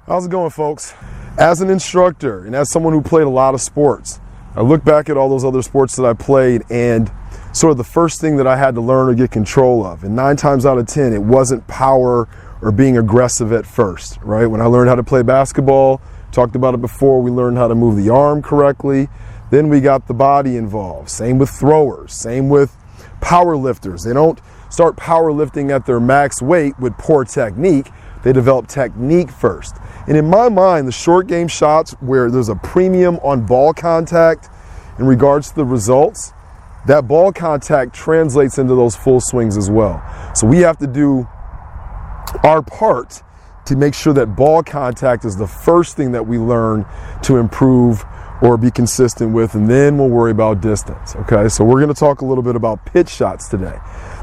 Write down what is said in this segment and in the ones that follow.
How's it going, folks? As an instructor and as someone who played a lot of sports, I look back at all those other sports that I played and sort of the first thing that I had to learn or get control of. And 9 times out of 10, it wasn't power or being aggressive at first, right? When I learned how to play basketball, talked about it before, we learned how to move the arm correctly. Then we got the body involved. Same with throwers, same with power lifters. They don't start power lifting at their max weight with poor technique. They develop technique first. And in my mind, the short game shots where there's a premium on ball contact in regards to the results, that ball contact translates into those full swings as well. So we have to do our part to make sure that ball contact is the first thing that we learn to improve or be consistent with, and then we'll worry about distance, okay? So we're gonna talk a little bit about pitch shots today.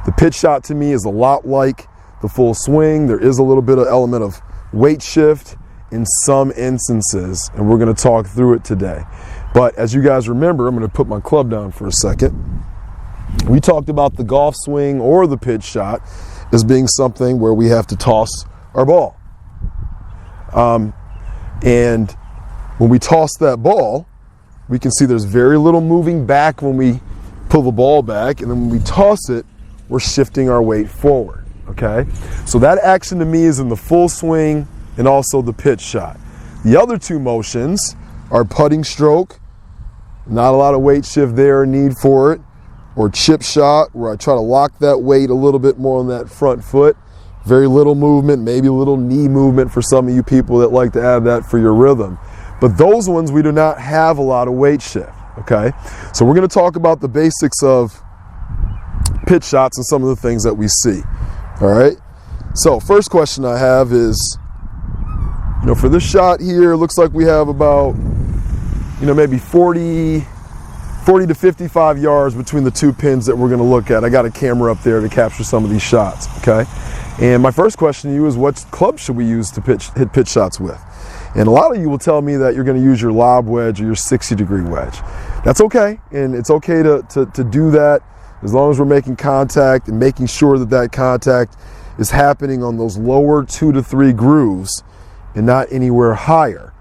The pitch shot to me is a lot like the full swing. There is a little bit of element of weight shift in some instances, and we're going to talk through it today. But as you guys remember, I'm going to put my club down for a second. We talked about the golf swing or the pitch shot as being something where we have to toss our ball. And when we toss that ball, we can see there's very little moving back when we pull the ball back, and then when we toss it, we're shifting our weight forward, okay? So that action to me is in the full swing and also the pitch shot. The other two motions are putting stroke, not a lot of weight shift there, need for it, or chip shot, where I try to lock that weight a little bit more on that front foot. Very little movement, maybe a little knee movement for some of you people that like to add that for your rhythm. But those ones, we do not have a lot of weight shift, okay? So we're gonna talk about the basics of pitch shots and some of the things that we see, all right? So first question I have is, for this shot here, it looks like we have about, maybe 40 to 55 yards between the two pins that we're going to look at. I got a camera up there to capture some of these shots, okay? And my first question to you is, what club should we use to hit pitch shots with? And a lot of you will tell me that you're going to use your lob wedge or your 60-degree wedge. That's okay, and it's okay to do that as long as we're making contact and making sure that that contact is happening on those lower 2 to 3 grooves and not anywhere higher,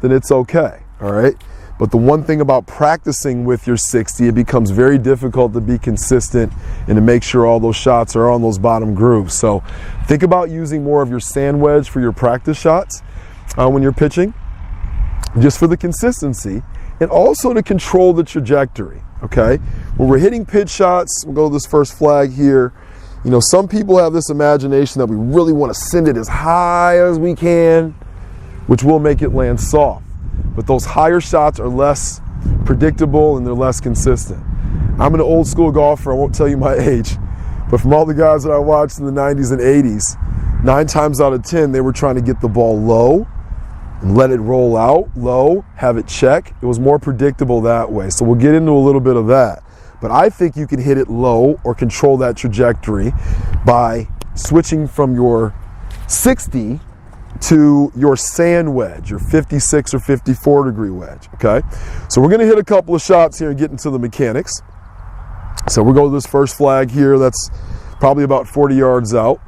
then it's okay, all right? But the one thing about practicing with your 60, it becomes very difficult to be consistent and to make sure all those shots are on those bottom grooves. So think about using more of your sand wedge for your practice shots when you're pitching, just for the consistency and also to control the trajectory, okay? When we're hitting pitch shots, we'll go to this first flag here. Some people have this imagination that we really want to send it as high as we can, which will make it land soft. But those higher shots are less predictable and they're less consistent. I'm an old school golfer, I won't tell you my age, but from all the guys that I watched in the 90s and 80s, 9 times out of 10, they were trying to get the ball low and let it roll out low, have it check. It was more predictable that way. So we'll get into a little bit of that. But I think you can hit it low or control that trajectory by switching from your 60 to your sand wedge, your 56 or 54 degree wedge, okay? So we're gonna hit a couple of shots here and get into the mechanics. So we'll go to this first flag here that's probably about 40 yards out.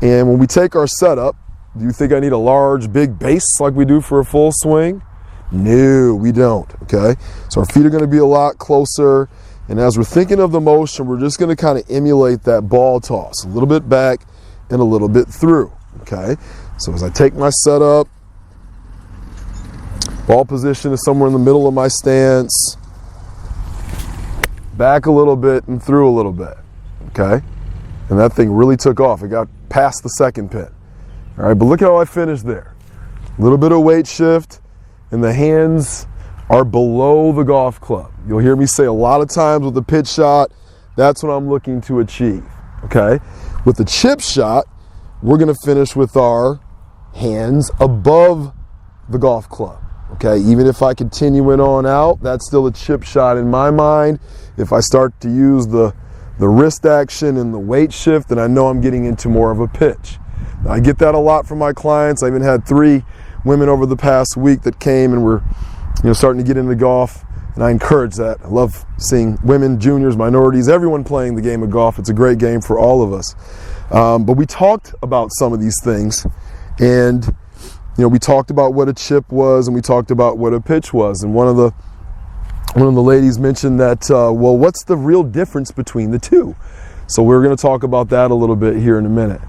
And when we take our setup, do you think I need a large, big base like we do for a full swing? No, we don't, okay? So our feet are gonna be a lot closer. And as we're thinking of the motion, we're just going to kind of emulate that ball toss, a little bit back and a little bit through, okay? So as I take my setup, ball position is somewhere in the middle of my stance, back a little bit and through a little bit, okay? And that thing really took off. It got past the second pin, all right? But look how I finished there. A little bit of weight shift, and the hands are below the golf club. You'll hear me say a lot of times with the pitch shot, that's what I'm looking to achieve, okay? With the chip shot, we're gonna finish with our hands above the golf club, okay? Even if I continue it on out, that's still a chip shot in my mind. If I start to use the wrist action and the weight shift, then I know I'm getting into more of a pitch. Now, I get that a lot from my clients. I even had 3 women over the past week that came and were starting to get into golf, and I encourage that. I love seeing women, juniors, minorities, everyone playing the game of golf. It's a great game for all of us. But we talked about some of these things, and we talked about what a chip was, and we talked about what a pitch was, and one of the ladies mentioned that, well, what's the real difference between the two? So we're going to talk about that a little bit here in a minute.